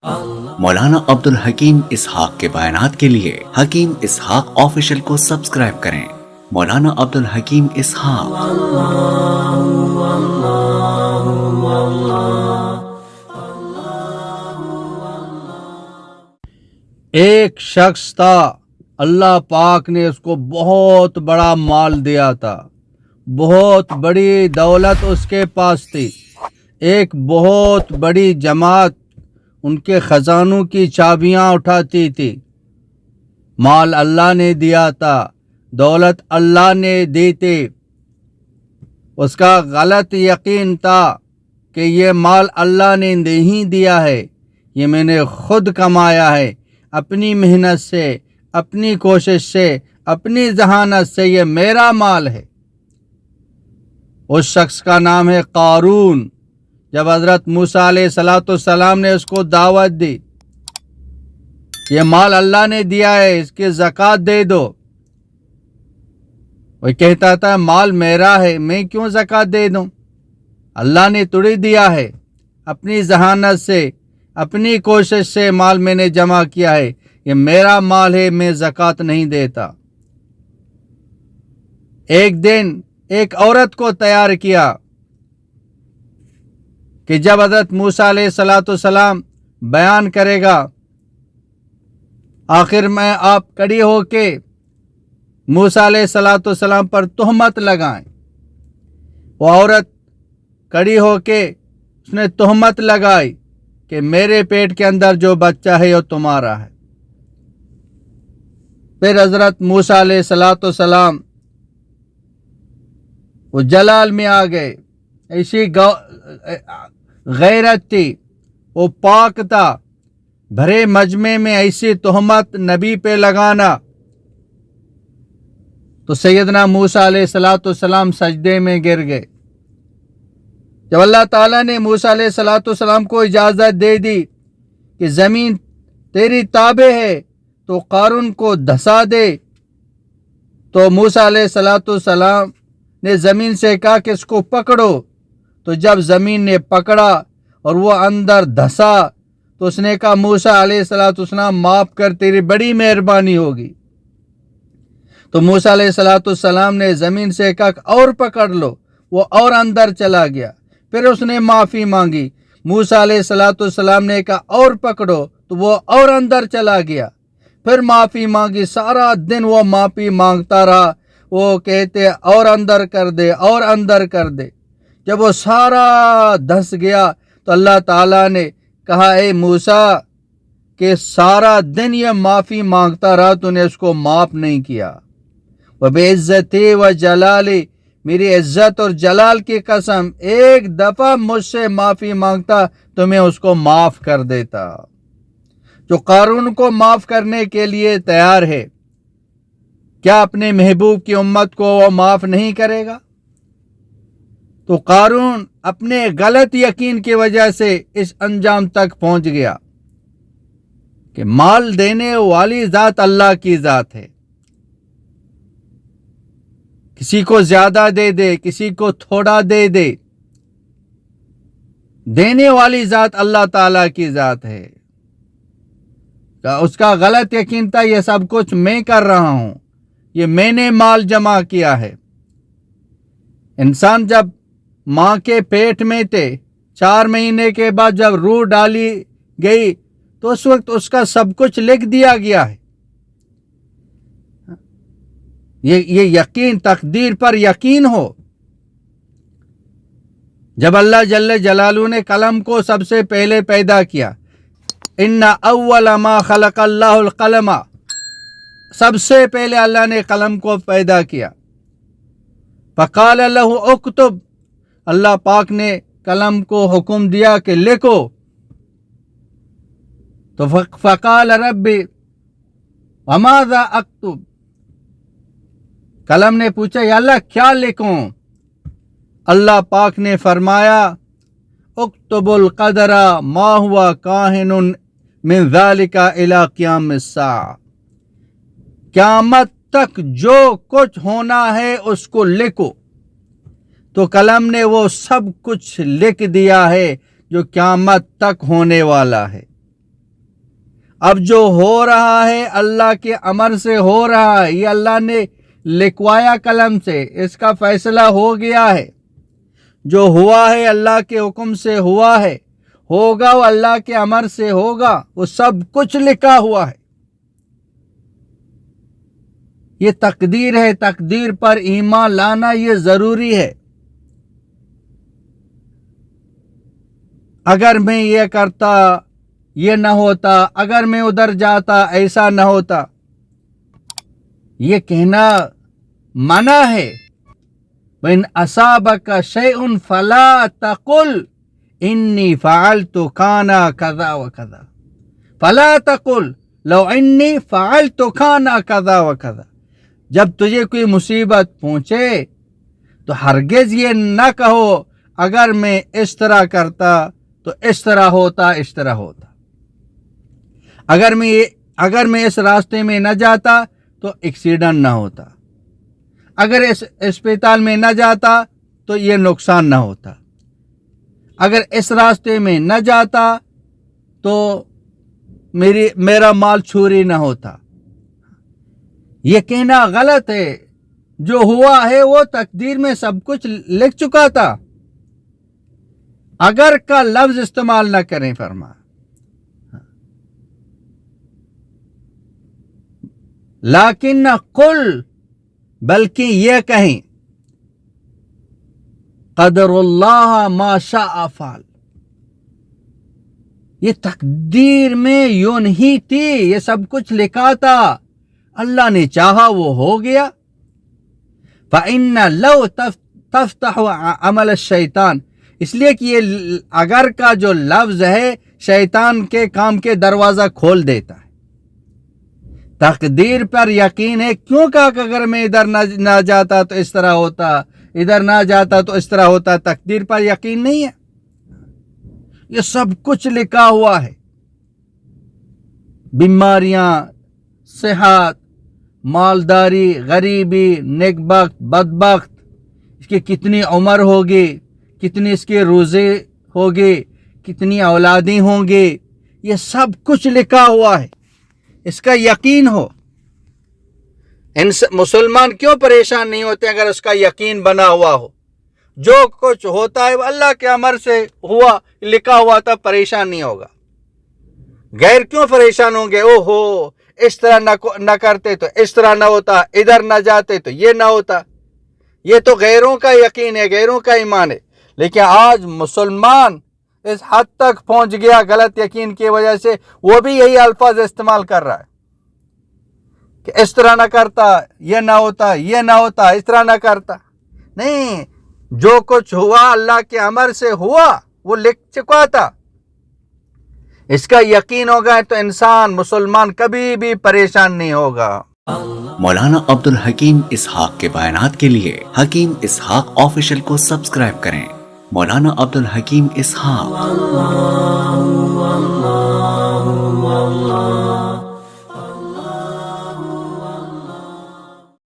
مولانا عبد الحکیم اسحاق کے بیانات کے لیے حکیم اسحاق آفیشل کو سبسکرائب کریں۔ مولانا عبد الحکیم اسحاق۔ ایک شخص تھا، اللہ پاک نے اس کو بہت بڑا مال دیا تھا، بہت بڑی دولت اس کے پاس تھی، ایک بہت بڑی جماعت ان کے خزانوں کی چابیاں اٹھاتی تھی۔ مال اللہ نے دیا تھا، دولت اللہ نے دی تھی، اس کا غلط یقین تھا کہ یہ مال اللہ نے نہیں دیا ہے، یہ میں نے خود کمایا ہے، اپنی محنت سے، اپنی کوشش سے، اپنی ذہانت سے، یہ میرا مال ہے۔ اس شخص کا نام ہے قارون۔ جب حضرت موسیٰ علیہ السلام نے اس کو دعوت دی، یہ مال اللہ نے دیا ہے، اس کی زکوٰۃ دے دو، وہ کہتا تھا مال میرا ہے، میں کیوں زکوٰۃ دے دوں، اللہ نے تڑی دیا ہے، اپنی ذہانت سے، اپنی کوشش سے مال میں نے جمع کیا ہے، یہ میرا مال ہے، میں زکوٰۃ نہیں دیتا۔ ایک دن ایک عورت کو تیار کیا کہ جب حضرت موسیٰ علیہ السلام بیان کرے گا، آخر میں آپ کھڑی ہو کے موسیٰ علیہ السلام پر تہمت لگائیں۔ وہ عورت کھڑی ہو کے اس نے تہمت لگائی کہ میرے پیٹ کے اندر جو بچہ ہے وہ تمہارا ہے۔ پھر حضرت موسیٰ علیہ السلام وہ جلال میں آ گئے، ایسی غیرت تھی، وہ پاک تھا، بھرے مجمع میں ایسی تہمت نبی پہ لگانا۔ تو سیدنا موسیٰ علیہ السلام سجدے میں گر گئے۔ جب اللہ تعالیٰ نے موسیٰ علیہ السلام کو اجازت دے دی کہ زمین تیری تابع ہے تو قارون کو دھسا دے، تو موسیٰ علیہ السلام نے زمین سے کہا کہ اس کو پکڑو، تو جب زمین نے پکڑا اور وہ اندر دھسا تو اس نے کہا موسیٰ علیہ السلام معاف کر، تیری بڑی مہربانی ہوگی۔ تو موسیٰ علیہ السلام نے زمین سے کہا اور پکڑ لو، وہ اور اندر چلا گیا، پھر اس نے معافی مانگی۔ موسیٰ علیہ السلام نے کہا اور پکڑو، تو وہ اور اندر چلا گیا، پھر معافی مانگی۔ سارا دن وہ معافی مانگتا رہا، وہ کہتے اور اندر کر دے، اور اندر کر دے۔ جب وہ سارا دھس گیا تو اللہ تعالیٰ نے کہا اے موسیٰ کہ سارا دن یہ معافی مانگتا رہا، تو نے اس کو معاف نہیں کیا۔ وَبِعِزَّتِي وَجَلَالِي، میری عزت اور جلال کی قسم، ایک دفعہ مجھ سے معافی مانگتا تو میں اس کو معاف کر دیتا۔ جو قارون کو معاف کرنے کے لیے تیار ہے، کیا اپنے محبوب کی امت کو وہ معاف نہیں کرے گا؟ تو قارون اپنے غلط یقین کی وجہ سے اس انجام تک پہنچ گیا کہ مال دینے والی ذات اللہ کی ذات ہے، کسی کو زیادہ دے دے، کسی کو تھوڑا دے دے، دینے والی ذات اللہ تعالیٰ کی ذات ہے۔ اس کا غلط یقین تھا یہ سب کچھ میں کر رہا ہوں، یہ میں نے مال جمع کیا ہے۔ انسان جب ماں کے پیٹ میں تھے، 4 مہینے کے بعد جب روح ڈالی گئی تو اس وقت اس کا سب کچھ لکھ دیا گیا ہے۔ یہ یقین، تقدیر پر یقین ہو۔ جب اللہ جل جلالہ نے قلم کو سب سے پہلے پیدا کیا، ان اول ما خلق اللہ القلم، سب سے پہلے اللہ نے قلم کو پیدا کیا۔ فقال له اکتب، اللہ پاک نے قلم کو حکم دیا کہ لکھو، تو فقال ربی وماذا اکتب، قلم نے پوچھا یا اللہ کیا لکھوں؟ اللہ پاک نے فرمایا اکتب القدر ما ہوا کاہن من ذالک الی قیام الساعہ، قیامت تک جو کچھ ہونا ہے اس کو لکھو۔ تو قلم نے وہ سب کچھ لکھ دیا ہے جو قیامت تک ہونے والا ہے۔ اب جو ہو رہا ہے اللہ کے امر سے ہو رہا ہے، یہ اللہ نے لکھوایا قلم سے، اس کا فیصلہ ہو گیا ہے۔ جو ہوا ہے اللہ کے حکم سے ہوا ہے، ہوگا وہ اللہ کے امر سے ہوگا، وہ سب کچھ لکھا ہوا ہے۔ یہ تقدیر ہے، تقدیر پر ایمان لانا یہ ضروری ہے۔ اگر میں یہ کرتا یہ نہ ہوتا، اگر میں ادھر جاتا ایسا نہ ہوتا، یہ کہنا منع ہے۔ وَإِنْ أَصَابَكَ شَيْءٌ فَلَا تَقُلْ إِنِّي فَعَلْتُ كَانَ كَذَا وَكَذَا، فَلَا تَقُلْ لَوْ إِنِّي فَعَلْتُ كَانَ كَذَا وَكَذَا۔ جب تجھے کوئی مصیبت پہنچے تو ہرگز یہ نہ کہو اگر میں اس طرح کرتا تو اس طرح ہوتا، اس طرح ہوتا۔ اگر میں اس راستے میں نہ جاتا تو ایکسیڈنٹ نہ ہوتا، اگر اس اسپتال میں نہ جاتا تو یہ نقصان نہ ہوتا، اگر اس راستے میں نہ جاتا تو میرا مال چوری نہ ہوتا۔ یہ کہنا غلط ہے۔ جو ہوا ہے وہ تقدیر میں سب کچھ لکھ چکا تھا۔ اگر کا لفظ استعمال نہ کریں فرما، لیکن قل، بلکہ یہ کہیں قدر اللہ ما شاء فعل، یہ تقدیر میں یوں نہیں تھی، یہ سب کچھ لکھا تھا، اللہ نے چاہا وہ ہو گیا۔ فَإِنَّ لَوْ تَفْتَحُ عَمَلَ الشَّيْطَانِ، اس لیے کہ یہ اگر کا جو لفظ ہے شیطان کے کام کے دروازہ کھول دیتا ہے۔ تقدیر پر یقین ہے، کیوں کہا کہ اگر میں ادھر نہ جاتا تو اس طرح ہوتا، ادھر نہ جاتا تو اس طرح ہوتا۔ تقدیر پر یقین نہیں ہے، یہ سب کچھ لکھا ہوا ہے۔ بیماریاں، صحت، مالداری، غریبی، نیک بخت، بدبخت، اس کی کتنی عمر ہوگی، کتنی اس کے روزے ہوگی، کتنی اولادیں ہوں گی، یہ سب کچھ لکھا ہوا ہے۔ اس کا یقین ہو۔ مسلمان کیوں پریشان نہیں ہوتے اگر اس کا یقین بنا ہوا ہو؟ جو کچھ ہوتا ہے وہ اللہ کے امر سے ہوا، لکھا ہوا تھا، پریشان نہیں ہوگا۔ غیر کیوں پریشان ہوں گے؟ او ہو اس طرح نہ کرتے تو اس طرح نہ ہوتا، ادھر نہ جاتے تو یہ نہ ہوتا۔ یہ تو غیروں کا یقین ہے، غیروں کا ایمان ہے۔ لیکن آج مسلمان اس حد تک پہنچ گیا غلط یقین کی وجہ سے، وہ بھی یہی الفاظ استعمال کر رہا ہے کہ اس طرح نہ کرتا یہ نہ ہوتا، یہ نہ ہوتا، اس طرح نہ کرتا۔ نہیں، جو کچھ ہوا اللہ کے امر سے ہوا، وہ لکھ چکا تھا۔ اس کا یقین ہوگا تو انسان مسلمان کبھی بھی پریشان نہیں ہوگا۔ مولانا عبد الحکیم اسحاق کے بیانات کے لیے حکیم اسحاق آفیشل کو سبسکرائب کریں۔ مولانا عبد الحکیم اسحاق۔